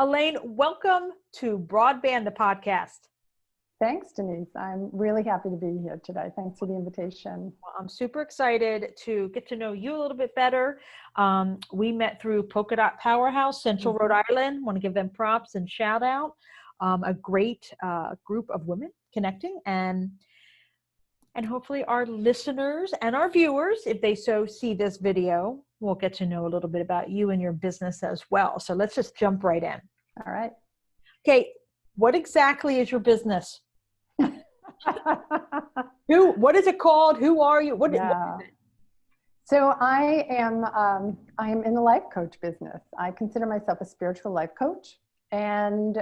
Elaine, welcome to BroadBand, the podcast. Thanks, Dennise. I'm really happy to be here today. Thanks for the invitation. Well, I'm super excited to get to know you a little bit better. We met through Polka Dot Powerhouse, Central Rhode Island. Want to give them props and shout out. A great group of women connecting, and hopefully our listeners and our viewers, if they so see this video, will get to know a little bit about you and your business as well. So let's just jump right in. All right. Okay, what exactly is your business? What is it called? Who are you? What is it? So I am in the life coach business. I consider myself a spiritual life coach. And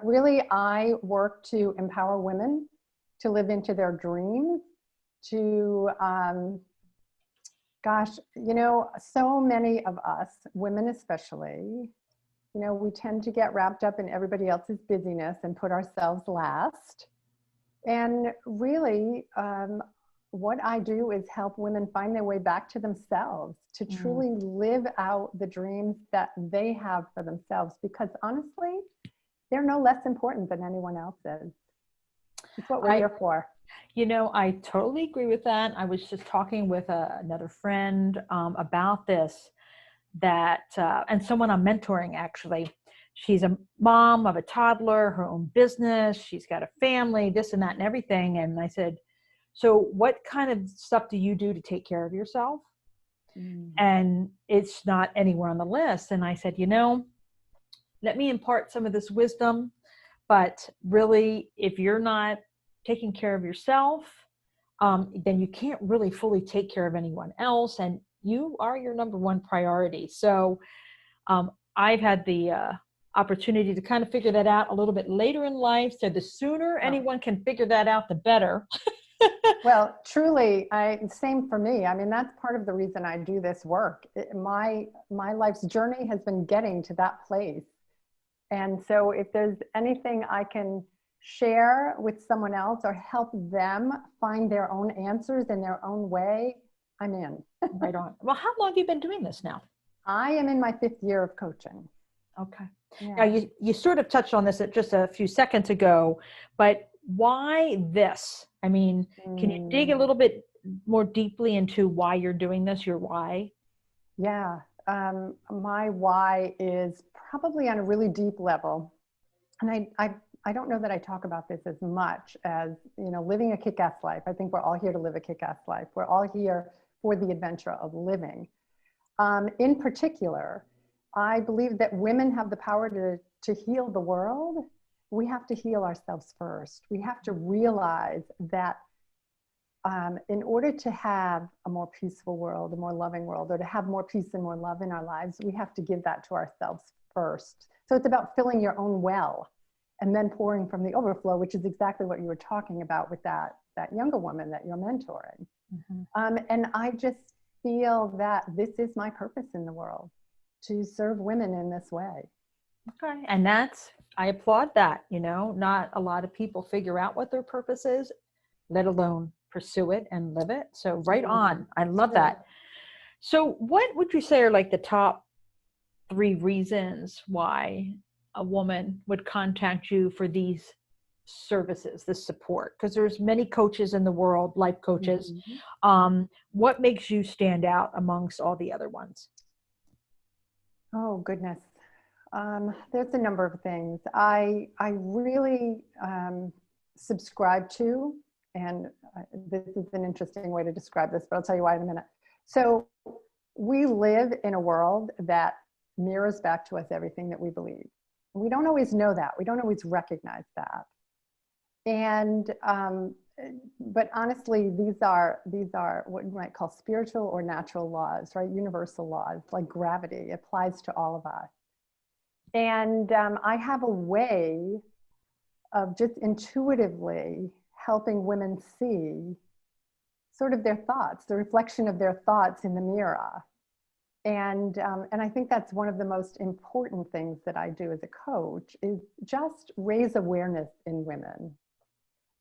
really, I work to empower women to live into their dreams, to, so many of us, women especially, we tend to get wrapped up in everybody else's busyness and put ourselves last. And really, what I do is help women find their way back to themselves, to truly live out the dreams that they have for themselves, because honestly, they're no less important than anyone else is. It's what we're here for. I totally agree with that. I was just talking with another friend about this, and someone I'm mentoring actually. She's a mom of a toddler, her own business. She's got a family, this and that and everything. And I said, so what kind of stuff do you do to take care of yourself? And it's not anywhere on the list. And I said, let me impart some of this wisdom. But really, if you're not taking care of yourself, then you can't really fully take care of anyone else. And you are your number one priority. So I've had the opportunity to kind of figure that out a little bit later in life. So the sooner anyone can figure that out, the better. Well, truly, same for me. I mean, that's part of the reason I do this work. My life's journey has been getting to that place. And so if there's anything I can share with someone else or help them find their own answers in their own way, I'm in. Right on. Well, how long have you been doing this now? I am in my 5th year of coaching. Okay. Yeah. Now, you sort of touched on this just a few seconds ago, but why this? I mean, can you dig a little bit more deeply into why you're doing this, your why? Yeah. My why is probably on a really deep level. And I don't know that I talk about this as much as, living a kick-ass life. I think we're all here to live a kick-ass life. We're all here for the adventure of living. In particular, I believe that women have the power to heal the world. We have to heal ourselves first. We have to realize that in order to have a more peaceful world, a more loving world, or to have more peace and more love in our lives, we have to give that to ourselves first. So it's about filling your own well and then pouring from the overflow, which is exactly what you were talking about with that younger woman that you're mentoring. And I just feel that this is my purpose in the world, to serve women in this way. Okay. And I applaud that. Not a lot of people figure out what their purpose is, let alone pursue it and live it. So right on. I love that. So what would you say are like the top 3 reasons why a woman would contact you for these services, this support? Because there's many coaches in the world, life coaches. What makes you stand out amongst all the other ones? Oh, goodness. There's a number of things. I really subscribe to, and this is an interesting way to describe this, but I'll tell you why in a minute. So we live in a world that mirrors back to us everything that we believe. We don't always know that. We don't always recognize that. And, but honestly, these are what you might call spiritual or natural laws, right? Universal laws, like gravity applies to all of us. And I have a way of just intuitively helping women see sort of their thoughts, the reflection of their thoughts in the mirror. And I think that's one of the most important things that I do as a coach, is just raise awareness in women.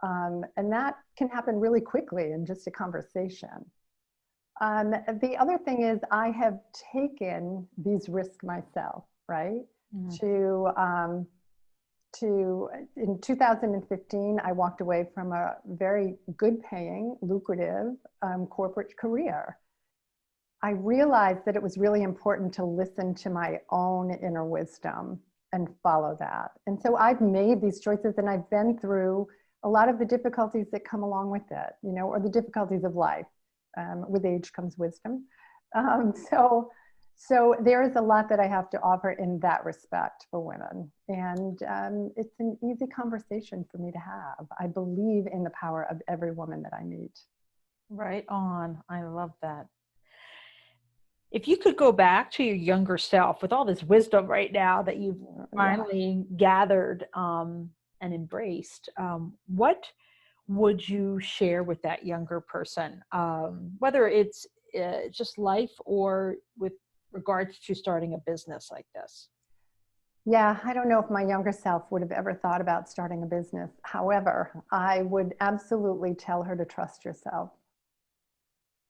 And that can happen really quickly in just a conversation. The other thing is I have taken these risks myself, right? Mm. In 2015, I walked away from a very good paying, lucrative corporate career. I realized that it was really important to listen to my own inner wisdom and follow that. And so I've made these choices, and I've been through a lot of the difficulties that come along with it, you know, or the difficulties of life. With age comes wisdom. So there is a lot that I have to offer in that respect for women. And it's an easy conversation for me to have. I believe in the power of every woman that I meet. Right on. I love that. If you could go back to your younger self with all this wisdom right now that you've finally gathered and embraced, what would you share with that younger person? Whether it's just life or with regards to starting a business like this? Yeah, I don't know if my younger self would have ever thought about starting a business. However, I would absolutely tell her to trust yourself.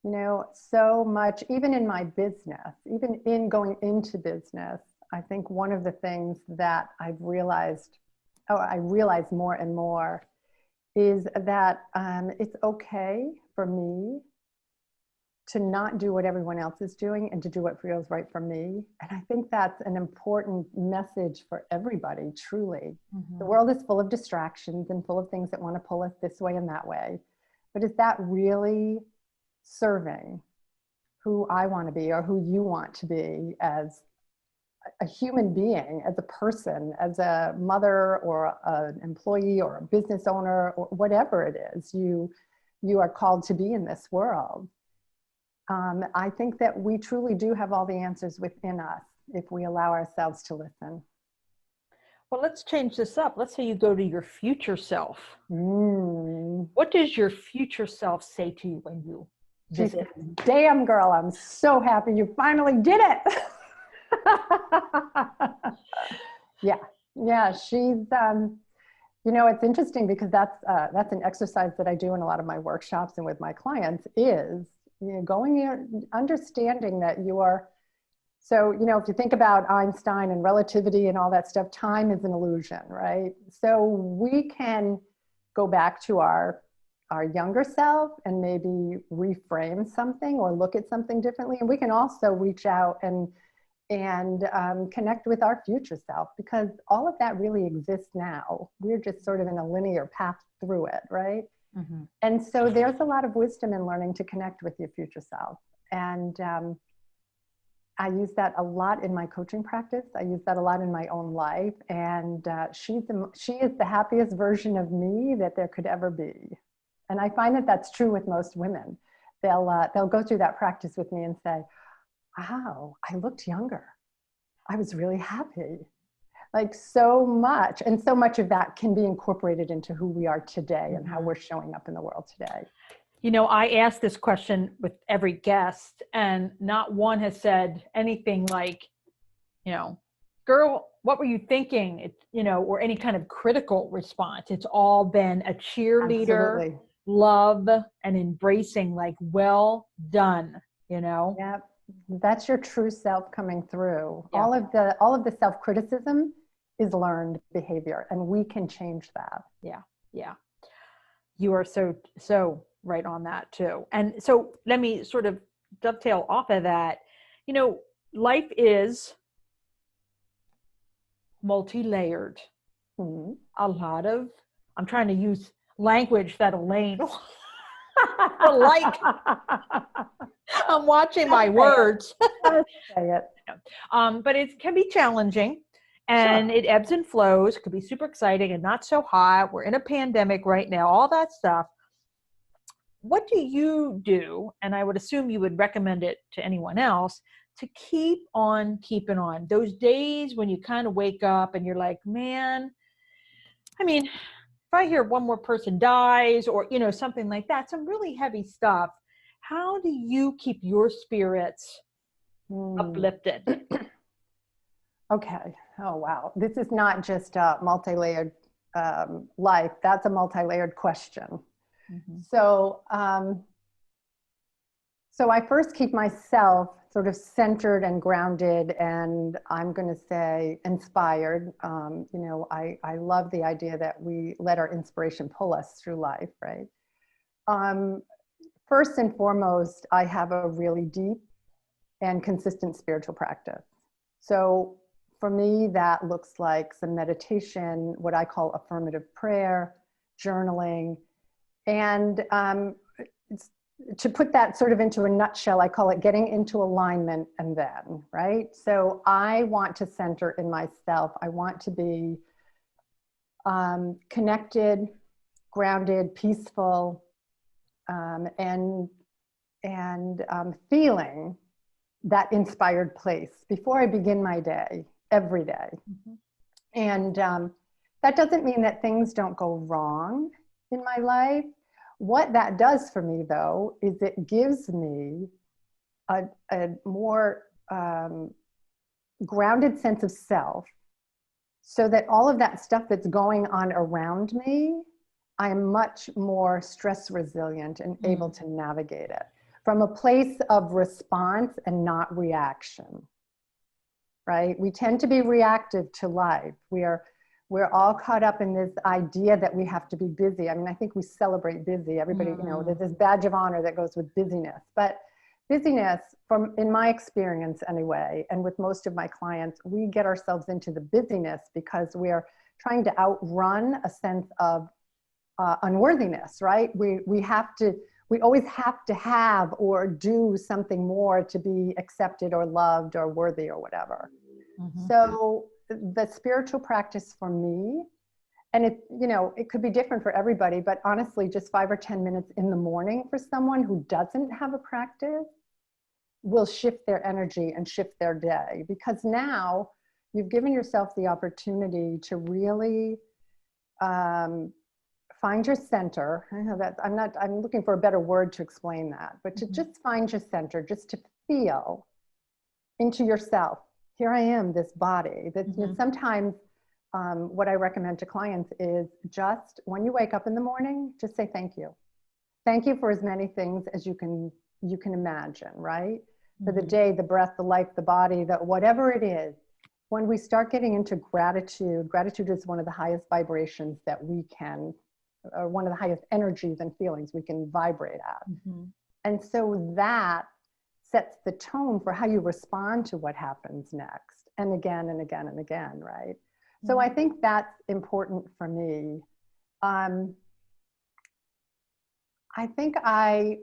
You know, so much, even in my business, even in going into business, I think one of the things that I realize more and more is that it's okay for me to not do what everyone else is doing and to do what feels right for me. And I think that's an important message for everybody, truly. Mm-hmm. The world is full of distractions and full of things that want to pull us this way and that way. But is that really serving who I want to be or who you want to be as a human being, as a person, as a mother or an employee or a business owner or whatever it is you are called to be in this world? I think that we truly do have all the answers within us if we allow ourselves to listen. Well, let's change this up. Let's say you go to your future self. What does your future self say to you when you visit? She says, damn girl, I'm so happy you finally did it. Yeah, she's, you know, it's interesting because that's an exercise that I do in a lot of my workshops and with my clients is, you know, going in, understanding that you are, so, you know, if you think about Einstein and relativity and all that stuff, time is an illusion, right? So we can go back to our younger self and maybe reframe something or look at something differently. And we can also reach out and connect with our future self, because all of that really exists now. We're just sort of in a linear path through it, right? Mm-hmm. And so there's a lot of wisdom in learning to connect with your future self. And I use that a lot in my coaching practice. I use that a lot in my own life. And she is the happiest version of me that there could ever be. And I find that that's true with most women. They'll go through that practice with me and say, wow, I looked younger. I was really happy. Like so much. And so much of that can be incorporated into who we are today and how we're showing up in the world today. You know, I ask this question with every guest, and not one has said anything like, you know, girl, what were you thinking? It, you know, or any kind of critical response. It's all been a cheerleader, absolutely, love, and embracing, like, well done, you know? Yeah, that's your true self coming through. Yeah. All of the self-criticism is learned behavior, and we can change that. Yeah. Yeah. You are so right on that too. And so let me sort of dovetail off of that. You know, life is multi-layered. Mm-hmm. I'm trying to use language that Elaine will like. I'm watching my words. Say it. But it can be challenging. And sure, it ebbs and flows. It could be super exciting and not so hot. We're in a pandemic right now, all that stuff. What do you do? And I would assume you would recommend it to anyone else to keep on keeping on. Those days when you kind of wake up and you're like, man, I mean, if I hear one more person dies or, you know, something like that, some really heavy stuff. How do you keep your spirits uplifted? Okay. Oh, wow. This is not just a multi-layered life. That's a multi-layered question. Mm-hmm. So I first keep myself sort of centered and grounded, and I'm going to say inspired. I love the idea that we let our inspiration pull us through life, right? First and foremost, I have a really deep and consistent spiritual practice. So for me, that looks like some meditation, what I call affirmative prayer, journaling, and to put that sort of into a nutshell, I call it getting into alignment and then, right? So I want to center in myself. I want to be connected, grounded, peaceful, and feeling that inspired place before I begin my day, every day. Mm-hmm. And that doesn't mean that things don't go wrong in my life. What that does for me, though, is it gives me a more grounded sense of self, so that all of that stuff that's going on around me, I'm much more stress resilient and able to navigate it from a place of response and not reaction, right? We tend to be reactive to life. We're all caught up in this idea that we have to be busy. I mean, I think we celebrate busy. Everybody, there's this badge of honor that goes with busyness. But busyness, in my experience anyway, and with most of my clients, we get ourselves into the busyness because we are trying to outrun a sense of unworthiness, right? We always have to have or do something more to be accepted or loved or worthy or whatever. Mm-hmm. So the spiritual practice for me, and it could be different for everybody, but honestly, just 5 or 10 minutes in the morning for someone who doesn't have a practice will shift their energy and shift their day, because now you've given yourself the opportunity to really find your center. I know that I'm looking for a better word to explain that, but to just find your center, just to feel into yourself. Here I am, this body. Sometimes what I recommend to clients is just when you wake up in the morning, just say thank you. Thank you for as many things as you can imagine, right? For the day, the breath, the life, the body, whatever it is. When we start getting into gratitude is one of the highest vibrations that we can, or one of the highest energies and feelings we can vibrate at. Mm-hmm. And so that sets the tone for how you respond to what happens next, and again and again and again, right? Mm-hmm. So I think that's important for me. I think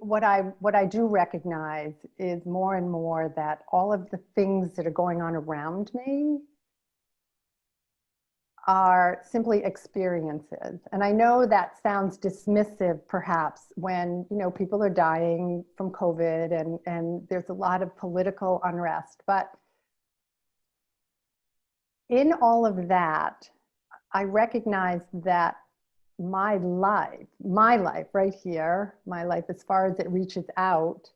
what I do recognize is more and more that all of the things that are going on around me are simply experiences. And I know that sounds dismissive perhaps when, people are dying from COVID and there's a lot of political unrest, but in all of that, I recognize that my life right here, my life as far as it reaches out,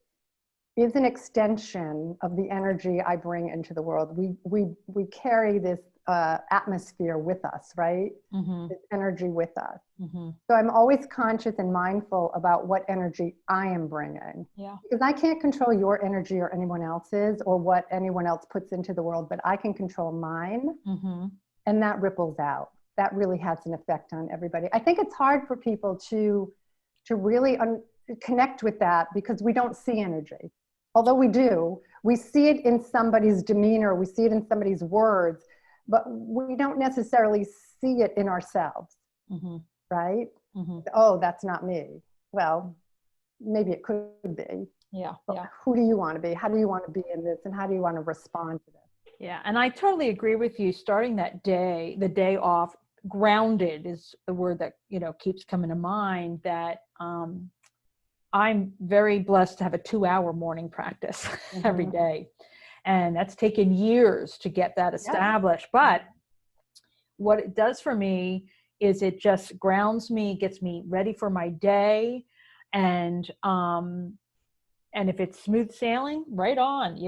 is an extension of the energy I bring into the world. We carry this atmosphere with us, right? Mm-hmm. This energy with us. Mm-hmm. So I'm always conscious and mindful about what energy I am bringing. Yeah. Because I can't control your energy or anyone else's or what anyone else puts into the world, but I can control mine. Mm-hmm. And that ripples out. That really has an effect on everybody. I think it's hard for people to really connect with that because we don't see energy. Although we do, we see it in somebody's demeanor, we see it in somebody's words, but we don't necessarily see it in ourselves, mm-hmm. right? Mm-hmm. Oh, that's not me. Well, maybe it could be. Yeah. But who do you want to be? How do you want to be in this? And how do you want to respond to this? Yeah. And I totally agree with you. Starting that day, the day off, grounded is the word that, keeps coming to mind, that I'm very blessed to have a 2-hour morning practice mm-hmm. every day. And that's taken years to get that established. Yeah. But what it does for me is it just grounds me, gets me ready for my day. And if it's smooth sailing, right on,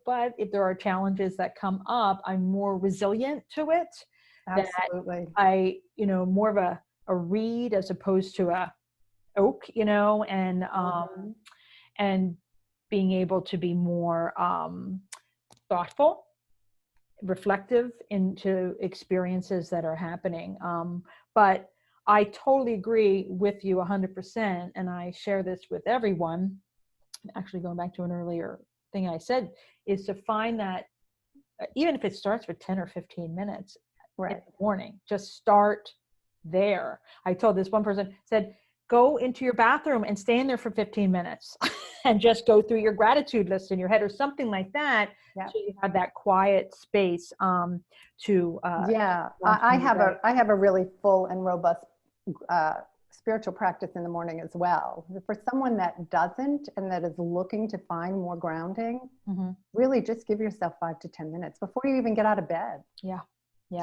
but if there are challenges that come up, I'm more resilient to it. Absolutely. That I, more of a reed as opposed to a oak, and being able to be more thoughtful, reflective into experiences that are happening. But I totally agree with you 100%. And I share this with everyone. Actually, going back to an earlier thing I said, is to find that even if it starts with 10 or 15 minutes in the morning, just start there. I told this one person, said, go into your bathroom and stay in there for 15 minutes and just go through your gratitude list in your head or something like that. So you have that quiet space to I have a really full and robust spiritual practice in the morning as well. For someone that doesn't and that is looking to find more grounding, really just give yourself 5 to 10 minutes before you even get out of bed.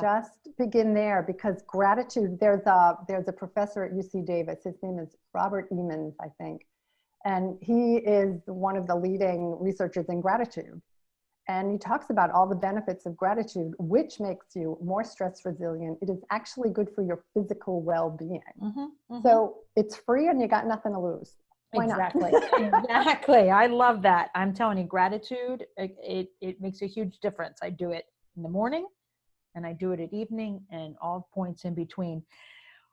Just begin there, because gratitude, there's a professor at UC Davis, his name is Robert Emmons, I think, and he is one of the leading researchers in gratitude. And he talks about all the benefits of gratitude, which makes you more stress resilient. It is actually good for your physical well-being. So it's free and you got nothing to lose. Why not? Exactly. I love that. I'm telling you, gratitude, it makes a huge difference. I do it in the morning and I do it at evening and all points in between.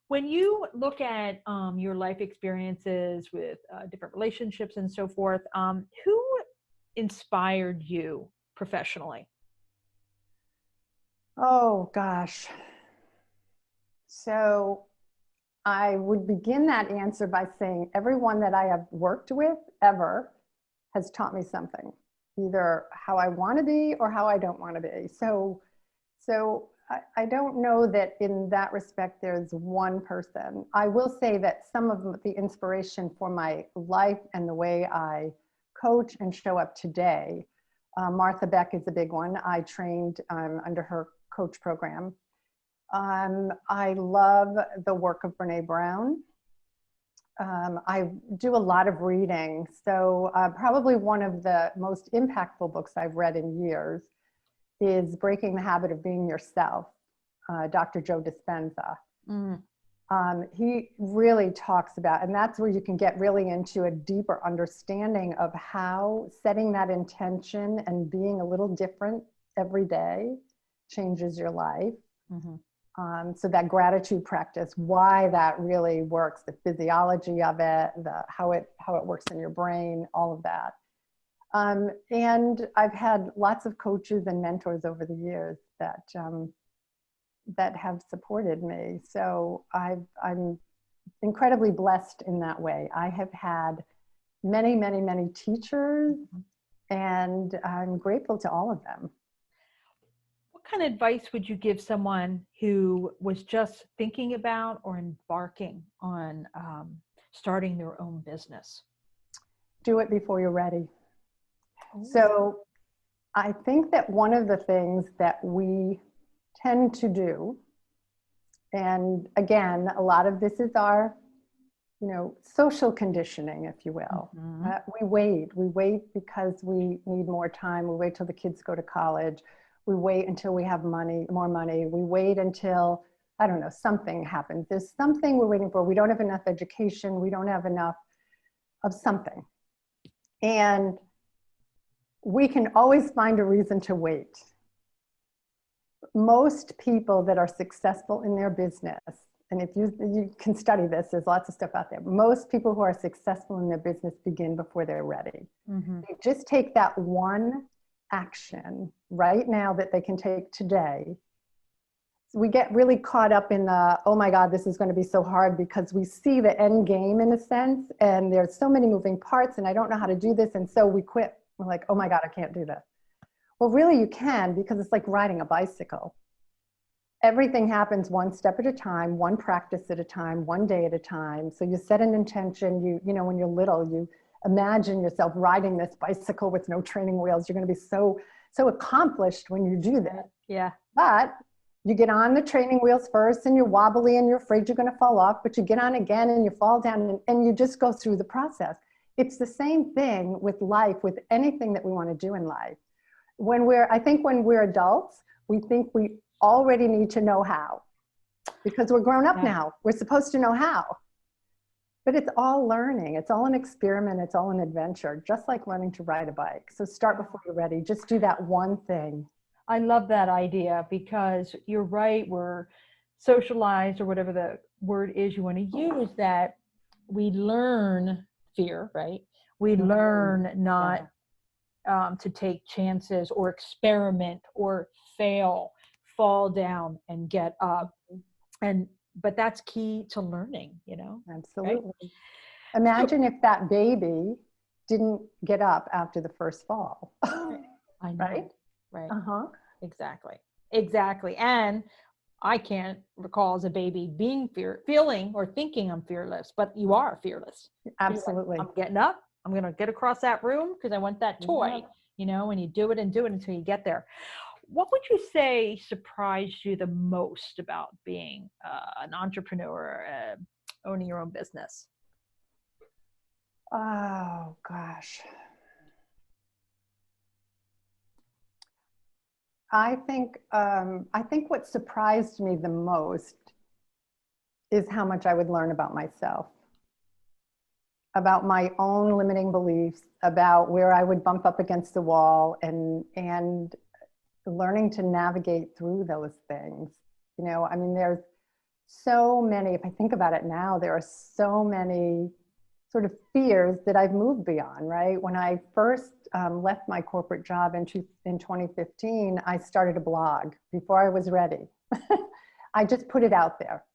When you look at your life experiences with different relationships and so forth, who inspired you professionally? Oh gosh. So I would begin that answer by saying everyone that I have worked with ever has taught me something, either how I want to be or how I don't want to be. So I don't know that in that respect there's one person. I will say that some of the inspiration for my life and the way I coach and show up today, Martha Beck is a big one. I trained under her coach program. I love the work of Brene Brown. I do a lot of reading. So probably one of the most impactful books I've read in years is Breaking the Habit of Being Yourself, Dr. Joe Dispenza. He really talks about, and that's where you can get really into a deeper understanding of how setting that intention and being a little different every day changes your life. So that gratitude practice, why that really works, the physiology of it, how it works in your brain, all of that. And I've had lots of coaches and mentors over the years that have supported me. So I'm incredibly blessed in that way. I have had many, many, many teachers, and I'm grateful to all of them. What kind of advice would you give someone who was just thinking about or embarking on starting their own business? Do it before you're ready. So I think that one of the things that we tend to do, and again, a lot of this is our, social conditioning, if you will. We wait because we need more time. We wait till the kids go to college. We wait until we have more money. We wait until, I don't know, something happens. There's something we're waiting for. We don't have enough education. We don't have enough of something. And we can always find a reason to wait. Most people that are successful in their business, and if you can study this, there's lots of stuff out there. Most people who are successful in their business begin before they're ready. They just take that one action right now that they can take today. So we get really caught up in the, oh my God, this is going to be so hard, because we see the end game in a sense, and there's so many moving parts and I don't know how to do this. And so we quit. We're like, oh my God, I can't do this. Well, really you can, because it's like riding a bicycle. Everything happens one step at a time, one practice at a time, one day at a time. So you set an intention, you know, when you're little, you imagine yourself riding this bicycle with no training wheels. You're going to be so accomplished when you do that. Yeah. But you get on the training wheels first and you're wobbly and you're afraid you're going to fall off, but you get on again and you fall down and you just go through the process. It's the same thing with life, with anything that we want to do in life. I think when we're adults, we think we already need to know how, because we're grown up now. We're supposed to know how. But it's all learning. It's all an experiment. It's all an adventure, just like learning to ride a bike. So start before you're ready. Just do that one thing. I love that idea because you're right. We're socialized, or whatever the word is you want to use, that we learn fear, right? We learn not to take chances or experiment or fail, fall down and get up. But that's key to learning, Absolutely. Right? Imagine if that baby didn't get up after the first fall. I know. Right? Right. Uh-huh. Exactly. And I can't recall as a baby feeling or thinking I'm fearless, but you are fearless. Absolutely. I'm getting up. I'm going to get across that room because I want that toy, and you do it until you get there. What would you say surprised you the most about being an entrepreneur, owning your own business? Oh, gosh. I think what surprised me the most is how much I would learn about myself, about my own limiting beliefs, about where I would bump up against the wall, and learning to navigate through those things. I mean, there's so many, if I think about it now, there are so many sort of fears that I've moved beyond, right? When I first left my corporate job in 2015, I started a blog before I was ready. I just put it out there.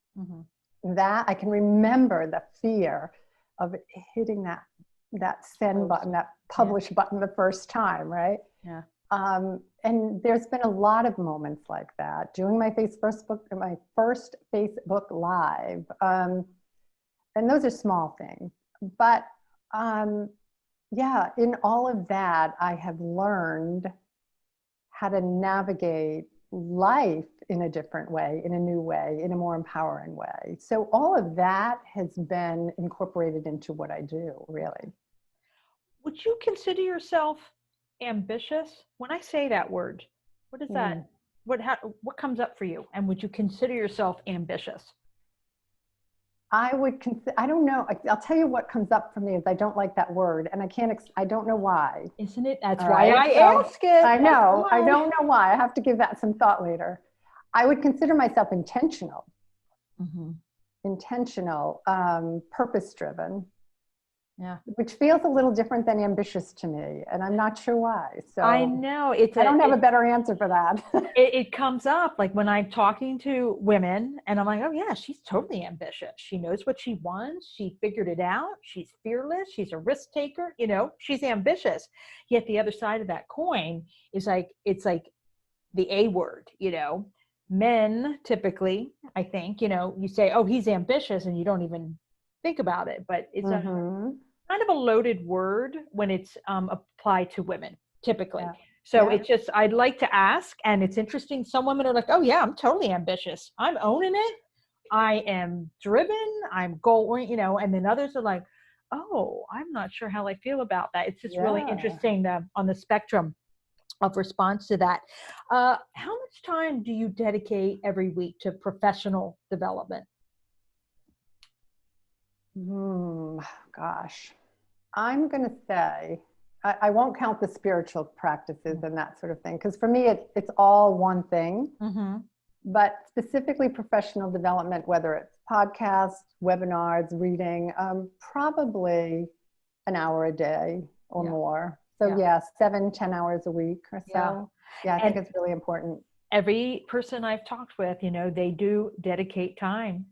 That I can remember the fear of hitting that send button, that publish button the first time, right? Yeah. And there's been a lot of moments like that. Doing my first Facebook Live, and those are small things. But in all of that, I have learned how to navigate life in a different way, in a new way, in a more empowering way. So all of that has been incorporated into what I do, really. Would you consider yourself ambitious? When I say that word, what is that? What comes up for you? And would you consider yourself ambitious? I don't know. I'll tell you what comes up for me is I don't like that word, and I don't know why. Isn't it? That's why I ask it. I know. I don't know why. I have to give that some thought later. I would consider myself intentional. Intentional, purpose-driven. Yeah. Which feels a little different than ambitious to me, and I'm not sure why. So I know I don't have a better answer for that. It comes up like when I'm talking to women and I'm like, oh yeah, she's totally ambitious. She knows what she wants. She figured it out. She's fearless. She's a risk taker. She's ambitious. Yet the other side of that coin is it's like the A word, Men typically, I think, you say, oh, he's ambitious, and you don't even think about it, but it's a kind of a loaded word when it's applied to women, typically. Yeah. So it's just, I'd like to ask, and it's interesting. Some women are like, oh yeah, I'm totally ambitious. I'm owning it. I am driven. I'm goal-oriented, and then others are like, oh, I'm not sure how I feel about that. It's just really interesting on the spectrum of response to that. How much time do you dedicate every week to professional development? Gosh, I'm going to say, I won't count the spiritual practices and that sort of thing, because for me, it's all one thing. But specifically professional development, whether it's podcasts, webinars, reading, probably an hour a day or more. So 7-10 hours a week or so. I think it's really important. Every person I've talked with, they do dedicate time.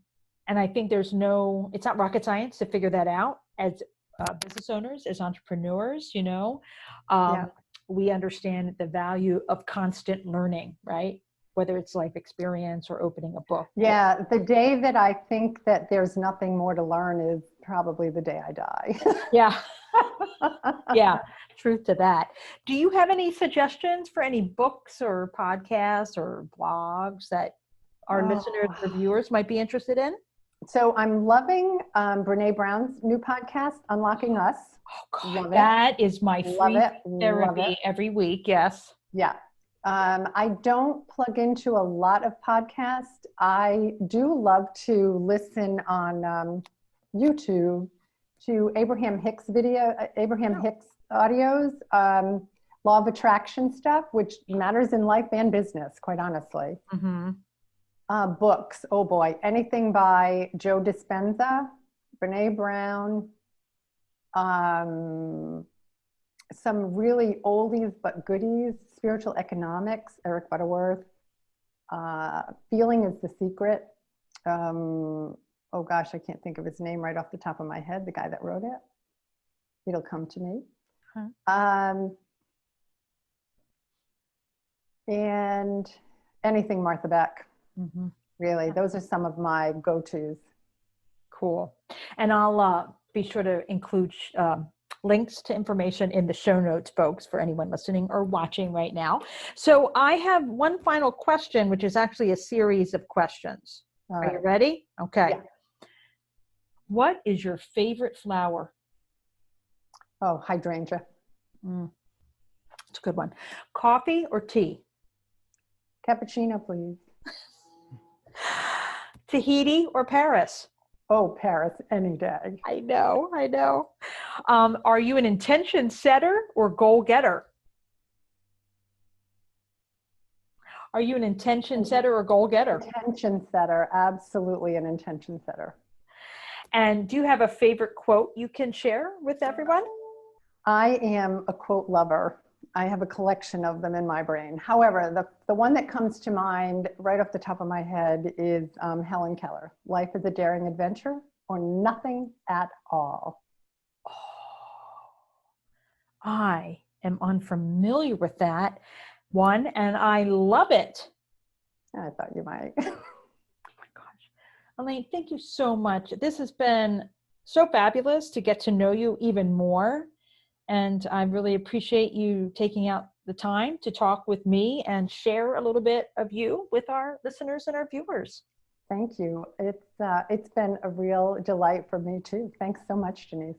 And I think it's not rocket science to figure that out as business owners, as entrepreneurs, we understand the value of constant learning, right? Whether it's life experience or opening a book. Yeah, the day that I think that there's nothing more to learn is probably the day I die. Yeah, truth to that. Do you have any suggestions for any books or podcasts or blogs that our listeners or viewers might be interested in? So I'm loving Brene Brown's new podcast, Unlocking Us. Oh God, that is my free therapy every week. Yes. Yeah. I don't plug into a lot of podcasts. I do love to listen on YouTube to Abraham Hicks audios, law of attraction stuff, which matters in life and business, quite honestly. Mm-hmm. Books, oh boy, anything by Joe Dispenza, Brene Brown, some really oldies but goodies, Spiritual Economics, Eric Butterworth, Feeling is the Secret. Oh gosh, I can't think of his name right off the top of my head, the guy that wrote it. It'll come to me. Huh. And anything Martha Beck. Mm-hmm. Really, those are some of my go-tos. Cool. And I'll be sure to include links to information in the show notes, folks, for anyone listening or watching right now. So I have one final question, which is actually a series of questions. All Are right. you ready? Okay. Yeah. What is your favorite flower? Oh, hydrangea. It's a good one. Coffee or tea? Cappuccino, please. Tahiti or Paris? Oh, Paris, any day. I know. Are you an intention setter or goal getter? Are you an intention setter or goal getter? Intention setter, absolutely an intention setter. And do you have a favorite quote you can share with everyone? I am a quote lover. I have a collection of them in my brain. However, the one that comes to mind right off the top of my head is Helen Keller. Life is a daring adventure or nothing at all. Oh, I am unfamiliar with that one, and I love it. I thought you might. Oh my gosh. Elaine, thank you so much. This has been so fabulous to get to know you even more. And I really appreciate you taking out the time to talk with me and share a little bit of you with our listeners and our viewers. Thank you. It's been a real delight for me too. Thanks so much, Dennise.